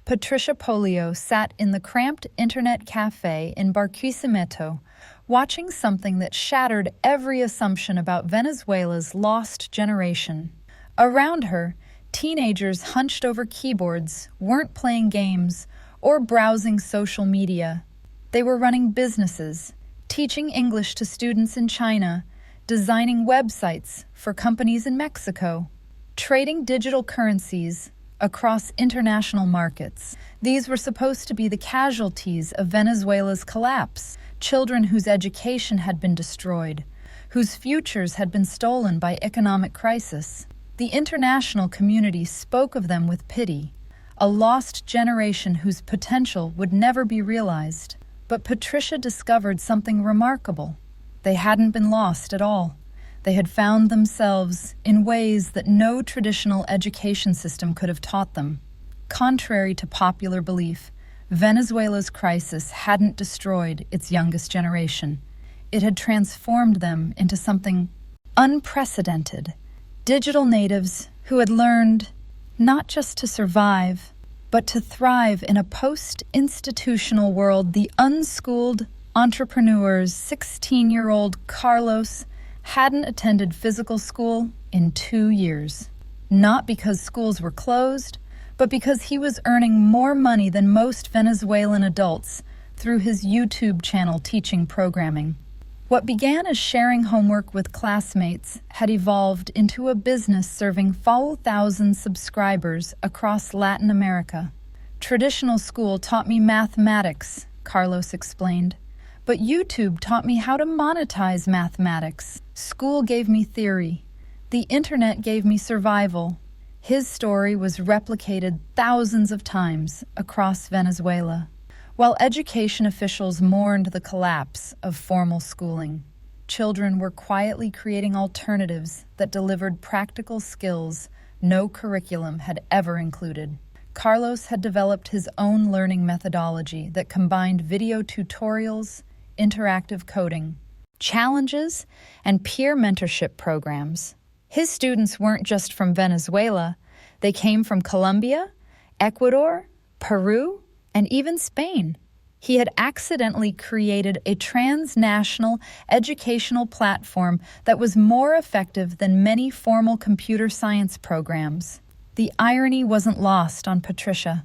Patricia Polio sat in the cramped internet cafe in Barquisimeto, watching something that shattered every assumption about Venezuela's lost generation. Around her, teenagers hunched over keyboards weren't playing games or browsing social media. They were running businesses, teaching English to students in China, designing websites for companies in Mexico, trading digital currencies across international markets. These were supposed to be the casualties of Venezuela's collapse, children whose education had been destroyed, whose futures had been stolen by economic crisis. The international community spoke of them with pity, a lost generation whose potential would never be realized. But Patricia discovered something remarkable. They hadn't been lost at all. They had found themselves in ways that no traditional education system could have taught them. Contrary to popular belief, Venezuela's crisis hadn't destroyed its youngest generation. It had transformed them into something unprecedented. Digital natives who had learned not just to survive, but to thrive in a post-institutional world. The unschooled entrepreneur's 16-year-old Carlos hadn't attended physical school in 2 years. Not because schools were closed, but because he was earning more money than most Venezuelan adults through his YouTube channel teaching programming. What began as sharing homework with classmates had evolved into a business serving 4,000 subscribers across Latin America. Traditional school taught me mathematics, Carlos explained. But YouTube taught me how to monetize mathematics. School gave me theory. The internet gave me survival. His story was replicated thousands of times across Venezuela. While education officials mourned the collapse of formal schooling, children were quietly creating alternatives that delivered practical skills no curriculum had ever included. Carlos had developed his own learning methodology that combined video tutorials, interactive coding, challenges, and peer mentorship programs. His students weren't just from Venezuela. They came from Colombia, Ecuador, Peru, and even Spain. He had accidentally created a transnational educational platform that was more effective than many formal computer science programs. The irony wasn't lost on Patricia.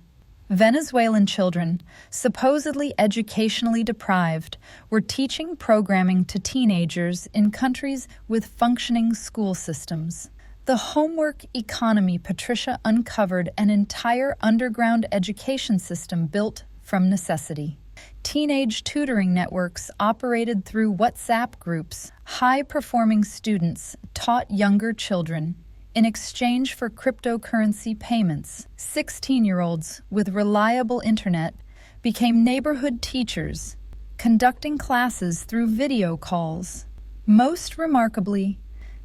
Venezuelan children, supposedly educationally deprived, were teaching programming to teenagers in countries with functioning school systems. The homework economy. Patricia uncovered an entire underground education system built from necessity. Teenage tutoring networks operated through WhatsApp groups. High-performing students taught younger children in exchange for cryptocurrency payments. 16-year-olds with reliable internet became neighborhood teachers, conducting classes through video calls. Most remarkably,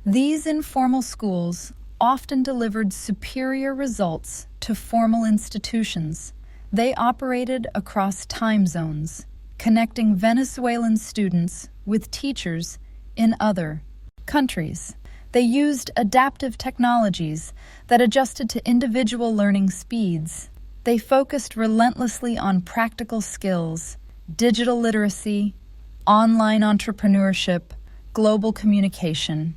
these informal schools often delivered superior results to formal institutions. They operated across time zones, connecting Venezuelan students with teachers in other countries. They used adaptive technologies that adjusted to individual learning speeds. They focused relentlessly on practical skills, digital literacy, online entrepreneurship, global communication.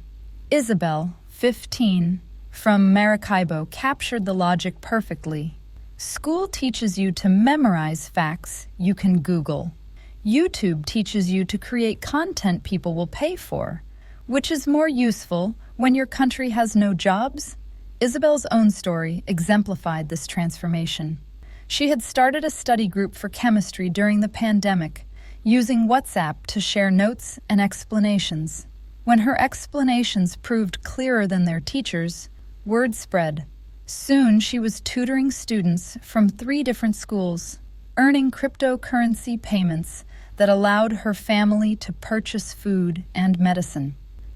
Isabel, 15, from Maracaibo, captured the logic perfectly. School teaches you to memorize facts you can Google. YouTube teaches you to create content people will pay for. Which is more useful when your country has no jobs? Isabel's own story exemplified this transformation. She had started a study group for chemistry during the pandemic, using WhatsApp to share notes and explanations. When her explanations proved clearer than their teachers, word spread. Soon she was tutoring students from 3 different schools, earning cryptocurrency payments that allowed her family to purchase food and medicine.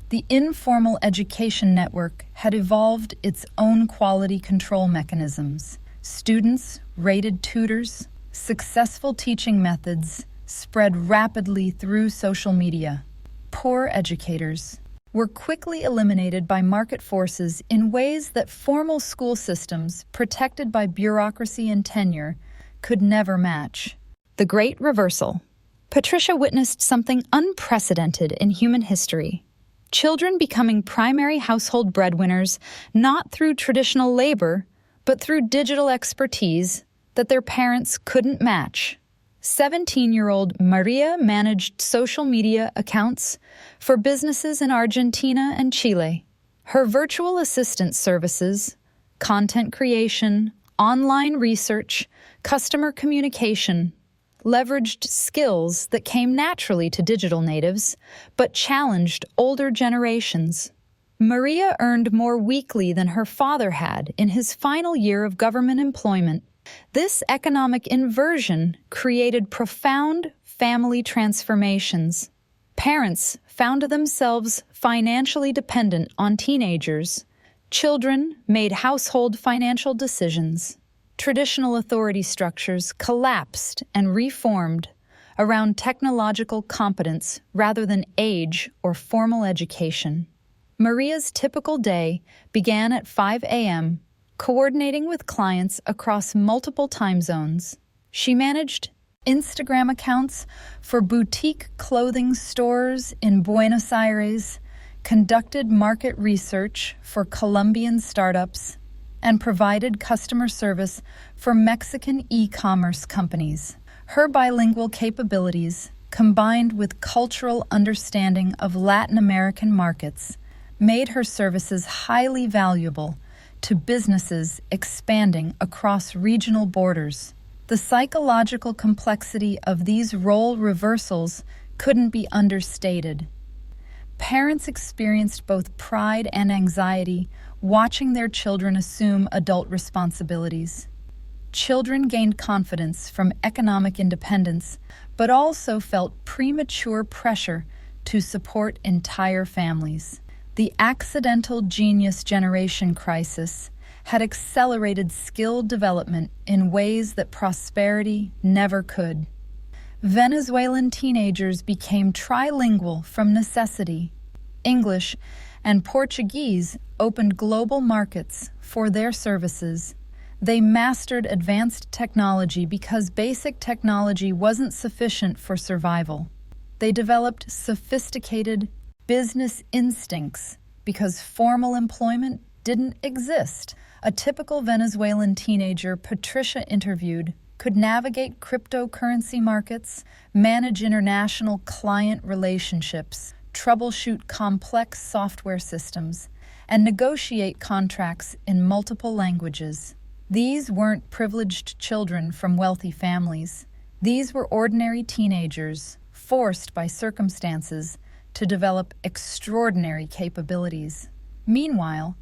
The informal education network had evolved its own quality control mechanisms. Students rated tutors. Successful teaching methods spread rapidly through social media. Poor educators were quickly eliminated by market forces in ways that formal school systems, protected by bureaucracy and tenure, could never match. The Great Reversal. Patricia witnessed something unprecedented in human history. Children becoming primary household breadwinners not through traditional labor, but through digital expertise that their parents couldn't match. 17-year-old Maria managed social media accounts for businesses in Argentina and Chile. Her virtual assistant services, content creation, online research, customer communication, leveraged skills that came naturally to digital natives, but challenged older generations. Maria earned more weekly than her father had in his final year of government employment. This economic inversion created profound family transformations. Parents found themselves financially dependent on teenagers. Children made household financial decisions. Traditional authority structures collapsed and reformed around technological competence rather than age or formal education. Maria's typical day began at 5 a.m., coordinating with clients across multiple time zones. She managed Instagram accounts for boutique clothing stores in Buenos Aires, conducted market research for Colombian startups, and provided customer service for Mexican e-commerce companies. Her bilingual capabilities, combined with cultural understanding of Latin American markets, made her services highly valuable to businesses expanding across regional borders. The psychological complexity of these role reversals couldn't be understated. Parents experienced both pride and anxiety watching their children assume adult responsibilities. Children gained confidence from economic independence, but also felt premature pressure to support entire families. The accidental genius generation crisis had accelerated skill development in ways that prosperity never could. Venezuelan teenagers became trilingual from necessity. English and Portuguese opened global markets for their services. They mastered advanced technology because basic technology wasn't sufficient for survival. They developed sophisticated business instincts because formal employment didn't exist. A typical Venezuelan teenager Patricia interviewed could navigate cryptocurrency markets, manage international client relationships, troubleshoot complex software systems, and negotiate contracts in multiple languages. These weren't privileged children from wealthy families. These were ordinary teenagers, forced by circumstances to develop extraordinary capabilities. Meanwhile,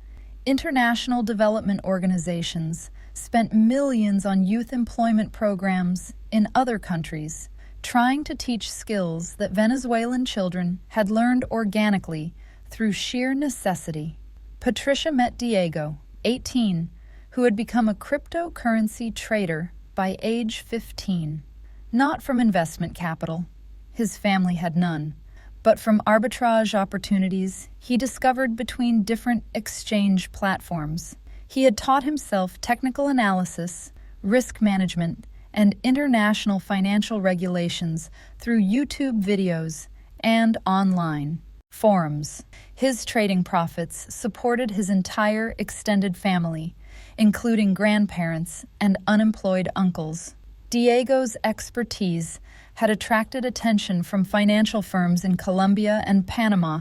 international development organizations spent millions on youth employment programs in other countries, trying to teach skills that Venezuelan children had learned organically through sheer necessity. Patricia met Diego, 18, who had become a cryptocurrency trader by age 15. Not from investment capital, his family had none, but from arbitrage opportunities he discovered between different exchange platforms. He had taught himself technical analysis, risk management, and international financial regulations through YouTube videos and online forums. His trading profits supported his entire extended family, including grandparents and unemployed uncles. Diego's expertise had attracted attention from financial firms in Colombia and Panama,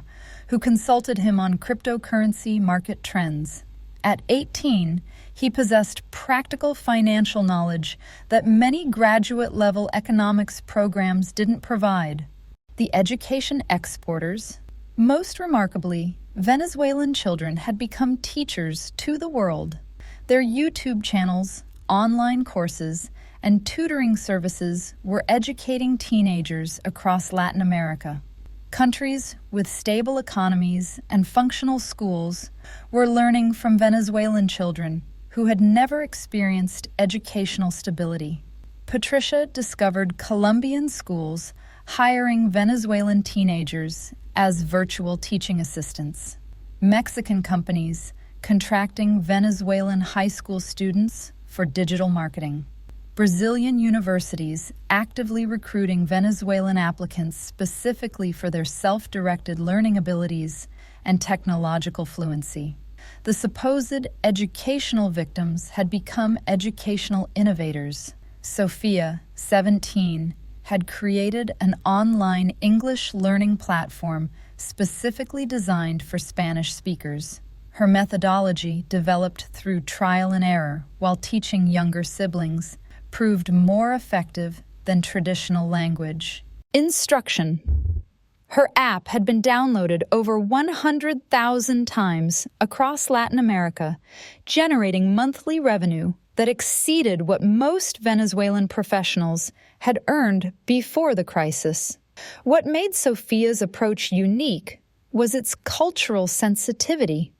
who consulted him on cryptocurrency market trends. At 18, he possessed practical financial knowledge that many graduate-level economics programs didn't provide. The education exporters, most remarkably, Venezuelan children had become teachers to the world. Their YouTube channels, online courses, and tutoring services were educating teenagers across Latin America. Countries with stable economies and functional schools were learning from Venezuelan children who had never experienced educational stability. Patricia discovered Colombian schools hiring Venezuelan teenagers as virtual teaching assistants, Mexican companies contracting Venezuelan high school students for digital marketing. Brazilian universities actively recruiting Venezuelan applicants specifically for their self-directed learning abilities and technological fluency. The supposed educational victims had become educational innovators. Sophia, 17, had created an online English learning platform specifically designed for Spanish speakers. Her methodology, developed through trial and error while teaching younger siblings, proved more effective than traditional language instruction. Her app had been downloaded over 100,000 times across Latin America, generating monthly revenue that exceeded what most Venezuelan professionals had earned before the crisis. What made Sophia's approach unique was its cultural sensitivity.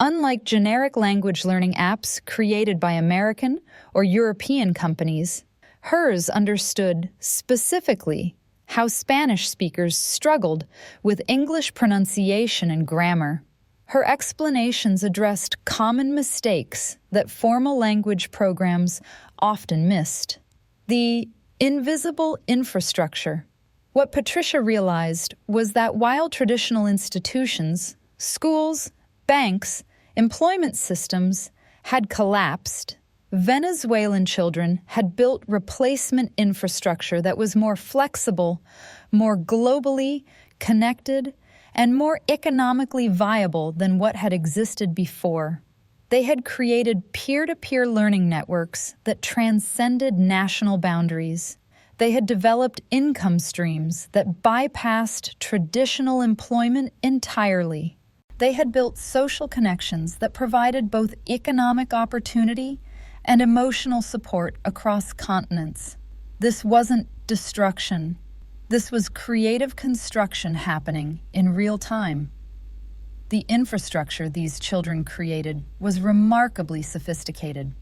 Unlike generic language learning apps created by American or European companies, hers understood specifically how Spanish speakers struggled with English pronunciation and grammar. Her explanations addressed common mistakes that formal language programs often missed. The invisible infrastructure. What Patricia realized was that while traditional institutions, schools, banks, employment systems had collapsed, Venezuelan children had built replacement infrastructure that was more flexible, more globally connected, and more economically viable than what had existed before. They had created peer-to-peer learning networks that transcended national boundaries. They had developed income streams that bypassed traditional employment entirely. They had built social connections that provided both economic opportunity and emotional support across continents. This wasn't destruction. This was creative construction happening in real time. The infrastructure these children created was remarkably sophisticated.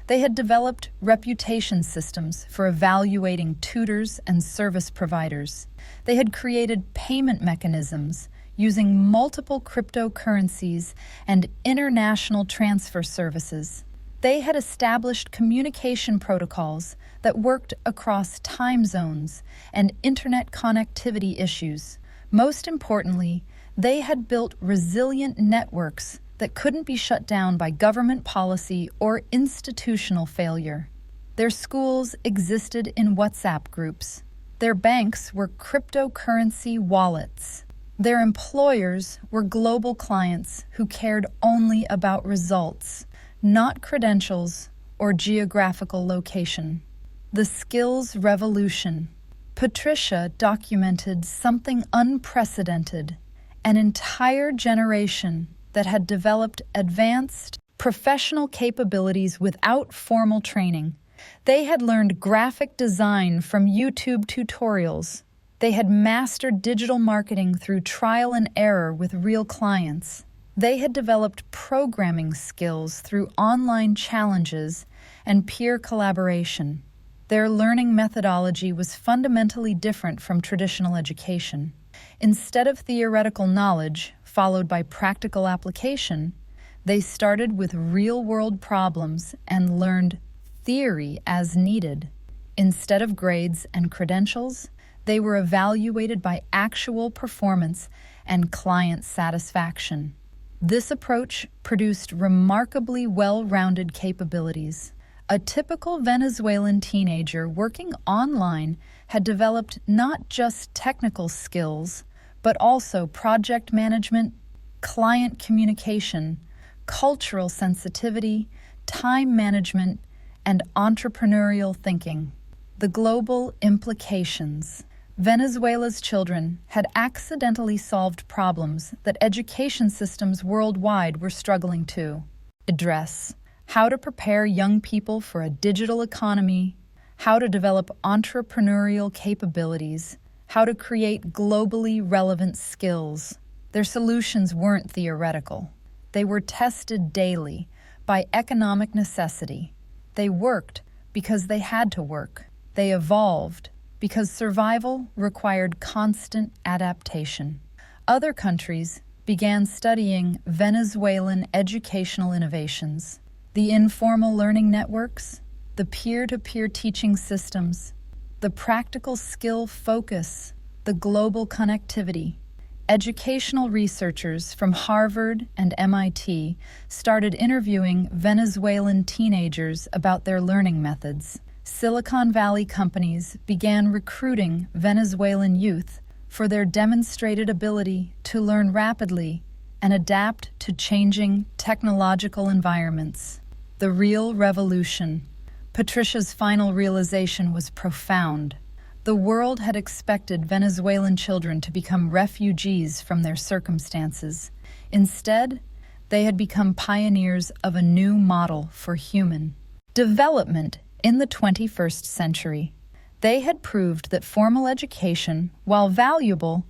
They had developed reputation systems for evaluating tutors and service providers. They had created payment mechanisms using multiple cryptocurrencies and international transfer services. They had established communication protocols that worked across time zones and internet connectivity issues. Most importantly, they had built resilient networks that couldn't be shut down by government policy or institutional failure. Their schools existed in WhatsApp groups. Their banks were cryptocurrency wallets. Their employers were global clients who cared only about results, not credentials or geographical location. The skills revolution. Patricia documented something unprecedented, an entire generation that had developed advanced professional capabilities without formal training. They had learned graphic design from YouTube tutorials. They had mastered digital marketing through trial and error with real clients. They had developed programming skills through online challenges and peer collaboration. Their learning methodology was fundamentally different from traditional education. Instead of theoretical knowledge, followed by practical application, they started with real-world problems and learned theory as needed. Instead of grades and credentials, they were evaluated by actual performance and client satisfaction. This approach produced remarkably well-rounded capabilities. A typical Venezuelan teenager working online had developed not just technical skills, but also project management, client communication, cultural sensitivity, time management, and entrepreneurial thinking. The global implications. Venezuela's children had accidentally solved problems that education systems worldwide were struggling to address. How to prepare young people for a digital economy, how to develop entrepreneurial capabilities, how to create globally relevant skills. Their solutions weren't theoretical. They were tested daily by economic necessity. They worked because they had to work. They evolved because survival required constant adaptation. Other countries began studying Venezuelan educational innovations. The informal learning networks, the peer-to-peer teaching systems, the practical skill focus, the global connectivity. Educational researchers from Harvard and MIT started interviewing Venezuelan teenagers about their learning methods. Silicon Valley companies began recruiting Venezuelan youth for their demonstrated ability to learn rapidly and adapt to changing technological environments. The real revolution. Patricia's final realization was profound. The world had expected Venezuelan children to become refugees from their circumstances. Instead, they had become pioneers of a new model for human development in the 21st century. They had proved that formal education, while valuable,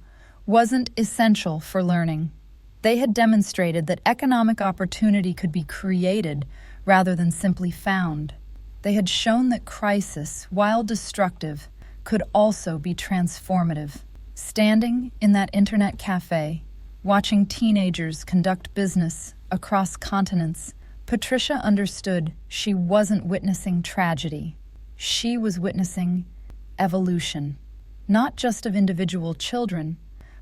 wasn't essential for learning. They had demonstrated that economic opportunity could be created rather than simply found. They had shown that crisis, while destructive, could also be transformative. Standing in that internet cafe, watching teenagers conduct business across continents, Patricia understood she wasn't witnessing tragedy. She was witnessing evolution, not just of individual children,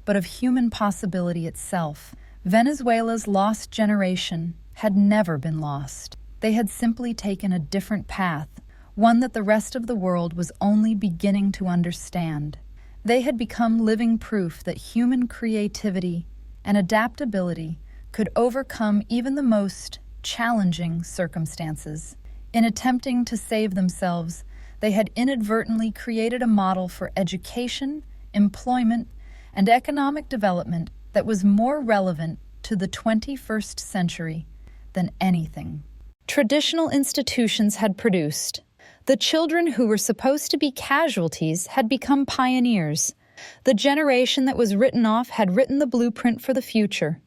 but of human possibility itself. Venezuela's lost generation had never been lost. They had simply taken a different path, one that the rest of the world was only beginning to understand. They had become living proof that human creativity and adaptability could overcome even the most challenging circumstances. In attempting to save themselves, they had inadvertently created a model for education, employment, and economic development that was more relevant to the 21st century than anything traditional institutions had produced. The children who were supposed to be casualties had become pioneers. The generation that was written off had written the blueprint for the future.